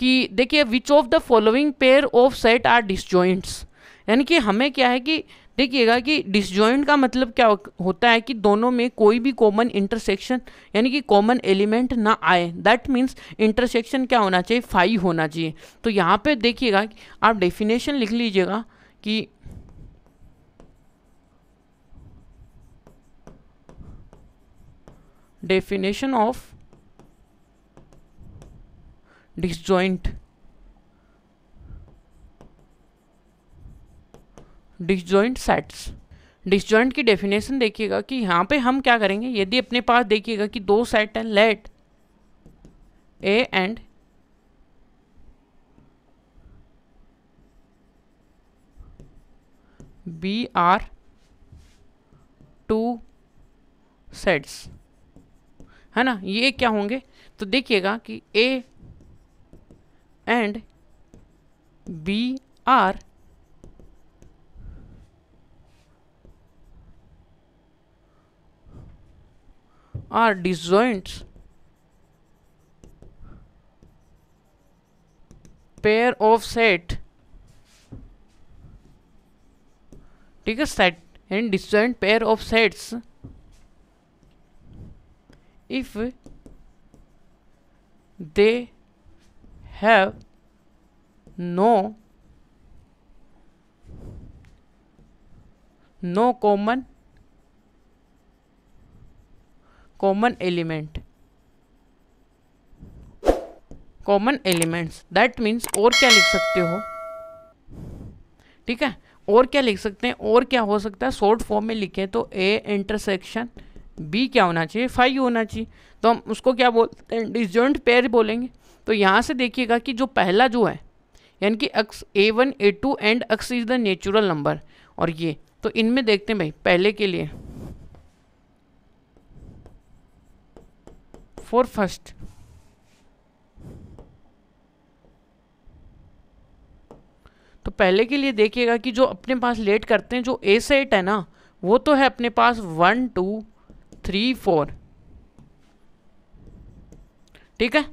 कि देखिए which of the following pair of set are disjoints, यानी कि हमें क्या है कि देखिएगा कि डिसजॉइंट का मतलब क्या होता है कि दोनों में कोई भी कॉमन इंटरसेक्शन यानी कि कॉमन एलिमेंट ना आए। दैट मीन्स इंटरसेक्शन क्या होना चाहिए, 5 होना चाहिए। तो यहाँ पे देखिएगा आप डेफिनेशन लिख लीजिएगा कि definition of disjoint, disjoint sets. Disjoint की डेफिनेशन देखिएगा कि यहाँ पे हम क्या करेंगे, यदि अपने पास देखिएगा कि दो सेट हैं, let A and B are two sets, है ना, ये क्या होंगे, तो देखिएगा कि A and B are disjoint pair of set, ठीक है, set and disjoint pair of sets if they have no common elements. That means और क्या लिख सकते हो, ठीक है, और क्या लिख सकते हैं, और क्या हो सकता है, शॉर्ट फॉर्म में लिखें तो ए इंटरसेक्शन बी क्या होना चाहिए, 5 होना चाहिए। तो हम उसको क्या बोलते हैं, डिसजॉइंट पेयर बोलेंगे। तो यहाँ से देखिएगा कि जो पहला जो है यानी कि x A1 A2 and x is the natural number, और ये तो इनमें देखते हैं भाई पहले के लिए फॉर फर्स्ट, तो पहले के लिए देखिएगा कि जो अपने पास लेट करते हैं जो ए सेट है ना, वो तो है अपने पास 1 2 3 4, ठीक है,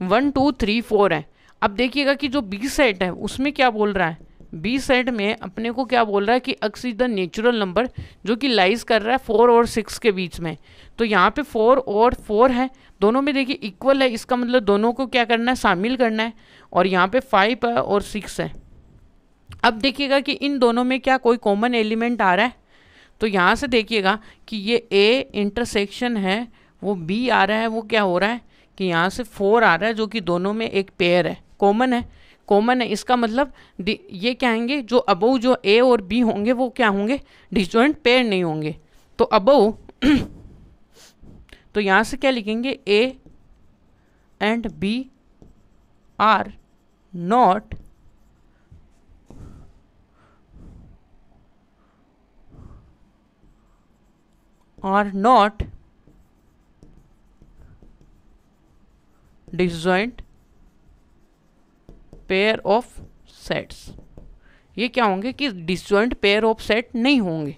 1 2 3 4 है। अब देखिएगा कि जो बी सेट है उसमें क्या बोल रहा है, बी सेट में अपने को क्या बोल रहा है कि अक्स इज द नेचुरल नंबर जो कि लाइज कर रहा है 4 और 6 के बीच में। तो यहाँ पे 4 और 4 है, दोनों में देखिए इक्वल है, इसका मतलब दोनों को क्या करना है, शामिल करना है। और यहाँ पे 5 है और 6 है। अब देखिएगा कि इन दोनों में क्या कोई कॉमन एलिमेंट आ रहा है, तो यहाँ से देखिएगा कि ये ए इंटरसेक्शन है वो बी आ रहा है, वो क्या हो रहा है कि यहाँ से 4 आ रहा है जो कि दोनों में एक पेयर है, कॉमन है, कॉमन है। इसका मतलब ये क्या होंगे, जो अबव जो ए और बी होंगे वो क्या होंगे, डिसजॉइंट पेयर नहीं होंगे। तो अबव तो यहाँ से क्या लिखेंगे, A and B are not disjoint pair of sets. ये क्या होंगे कि डिसजॉइंट पेयर ऑफ सेट नहीं होंगे।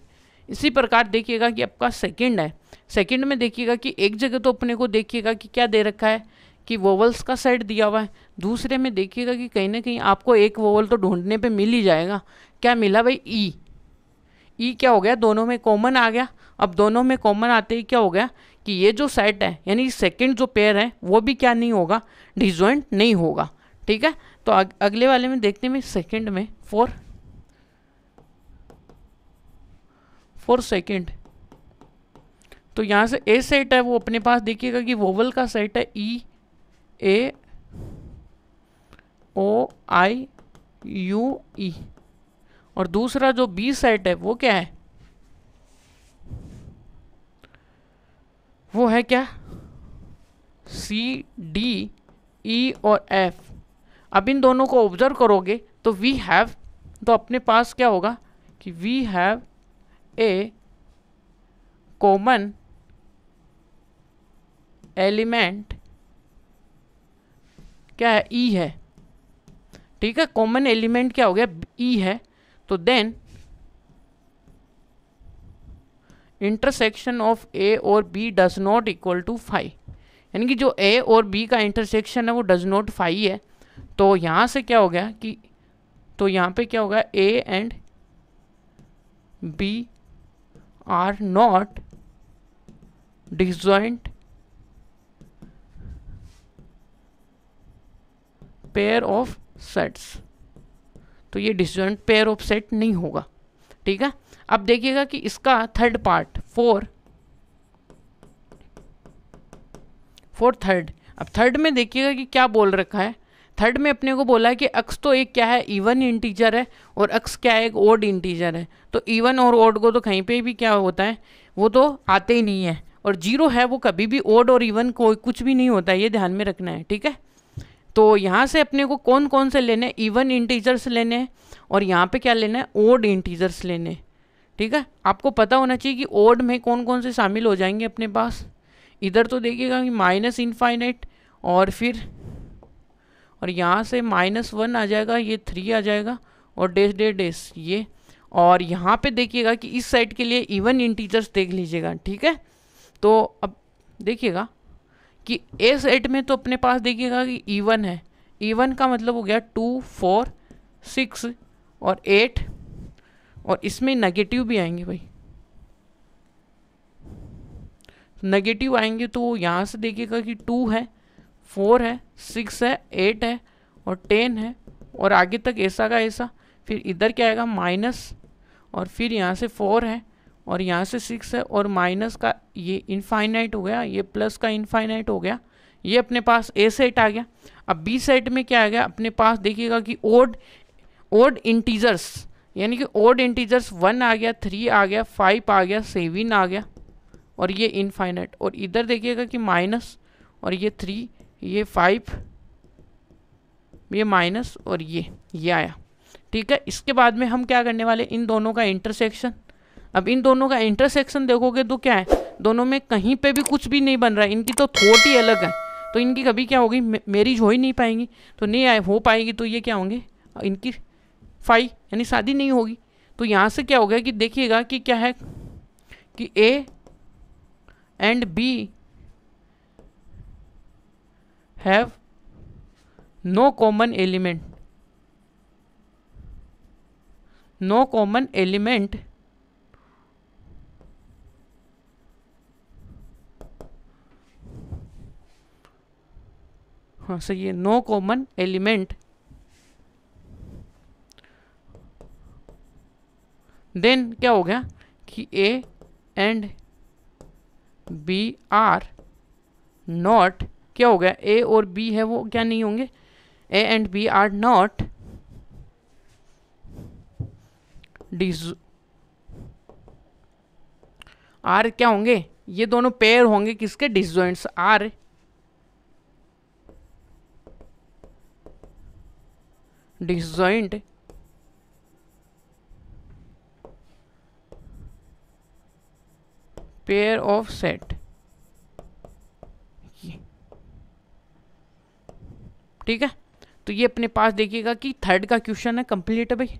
इसी प्रकार देखिएगा कि आपका सेकंड है, सेकंड में देखिएगा कि एक जगह तो अपने को देखिएगा कि क्या दे रखा है कि वोवल्स का सेट दिया हुआ है, दूसरे में देखिएगा कि कहीं ना कहीं आपको एक वोवल तो ढूंढने पे मिल ही जाएगा। क्या मिला भाई, ई। ई क्या हो गया, दोनों में कॉमन आ गया। अब दोनों में कॉमन आते ही क्या हो गया कि ये जो सेट है यानी सेकंड जो पेयर है वो भी क्या नहीं होगा, डिसजॉइंट नहीं होगा, ठीक है। तो अगले वाले में देखते हैं सेकंड में फॉर सेकंड, तो यहाँ से ए सेट है वो अपने पास देखिएगा कि वोवल का सेट है ई ए ओ आई यू ई, और दूसरा जो बी सेट है वो क्या है, वो है क्या, सी डी ई और एफ। अब इन दोनों को ऑब्जर्व करोगे तो वी हैव, तो अपने पास क्या होगा कि we have a common element क्या है, ई है, ठीक है, कॉमन एलिमेंट क्या हो गया, ई है। तो देन इंटरसेक्शन ऑफ ए और B does not equal to 5, यानी कि जो ए और बी का इंटरसेक्शन है वो डज नॉट 5 है। तो यहाँ से क्या हो गया कि, तो यहाँ पे क्या होगा, A and B are not disjoint pair of sets. तो ये डिसजॉइंट पेयर ऑफ सेट नहीं होगा, ठीक है। अब देखिएगा कि इसका थर्ड पार्ट, फोर थर्ड। अब थर्ड में देखिएगा कि क्या बोल रखा है। थर्ड में अपने को बोला है कि अक्स तो एक क्या है, इवन इंटीजर है, और अक्स क्या है, एक ओड इंटीजर है। तो इवन और ओड को तो कहीं पे भी क्या होता है, वो तो आते ही नहीं है, और जीरो है वो कभी भी ओड और इवन को कुछ भी नहीं होता है, ये ध्यान में रखना है, ठीक है। तो यहाँ से अपने को कौन कौन से लेने हैं, इवन इंटीजर्स लेने हैं, और यहाँ पे क्या लेना है, ओड इंटीजर्स लेने हैं, ठीक है। आपको पता होना चाहिए कि ओड में कौन कौन से शामिल हो जाएंगे अपने पास। इधर तो देखिएगा कि माइनस इनफाइनाइट, और फिर और यहाँ से -1 आ जाएगा, ये 3 आ जाएगा, और डैश डैश डैश ये। और यहाँ पे देखिएगा कि इस साइड के लिए इवन इंटीजर्स देख लीजिएगा, ठीक है। तो अब देखिएगा कि ए सेट में तो अपने पास देखिएगा कि इवन है, इवन का मतलब हो गया 2 4 6 और 8, और इसमें नेगेटिव भी आएंगे भाई, नेगेटिव आएंगे। तो यहाँ से देखिएगा कि 2 है, 4 है, 6 है, 8 है, और 10 है, और आगे तक ऐसा का ऐसा। फिर इधर क्या आएगा, माइनस, और फिर यहाँ से 4 है, और यहाँ से 6 है, और माइनस का ये इनफाइनाइट हो गया, ये प्लस का इनफाइनाइट हो गया। ये अपने पास ए सेट आ गया। अब बी सेट में क्या आ गया अपने पास, देखिएगा कि ओड इंटीजर्स, यानी कि ओड इंटीजर्स 1 आ गया, 3 आ गया, 5 आ गया, 7 आ गया, और ये इनफाइनाइट। और इधर देखिएगा कि माइनस, और ये 3, ये 5, ये माइनस, और ये आया, ठीक है। इसके बाद में हम क्या करने वाले, इन दोनों का इंटरसेक्शन। अब इन दोनों का इंटरसेक्शन देखोगे तो क्या है, दोनों में कहीं पे भी कुछ भी नहीं बन रहा है, इनकी तो थॉट ही अलग है, तो इनकी कभी क्या होगी, मैरिज हो ही नहीं पाएंगी। तो नहीं हो पाएगी तो ये क्या होंगे, इनकी फाई यानी शादी नहीं होगी। तो यहाँ से क्या हो गया कि देखिएगा कि क्या है कि A and B have no common element, no common element हाँ सही है, नो कॉमन एलिमेंट, देन क्या हो गया कि A and B are not, क्या हो गया, ए और बी है वो क्या नहीं होंगे, A and B are not are क्या होंगे, ये दोनों पेयर होंगे किसके, disjoints. Are disjoint pair of set, ठीक है। तो ये अपने पास देखिएगा कि थर्ड का क्वेश्चन है, कंप्लीट है भाई।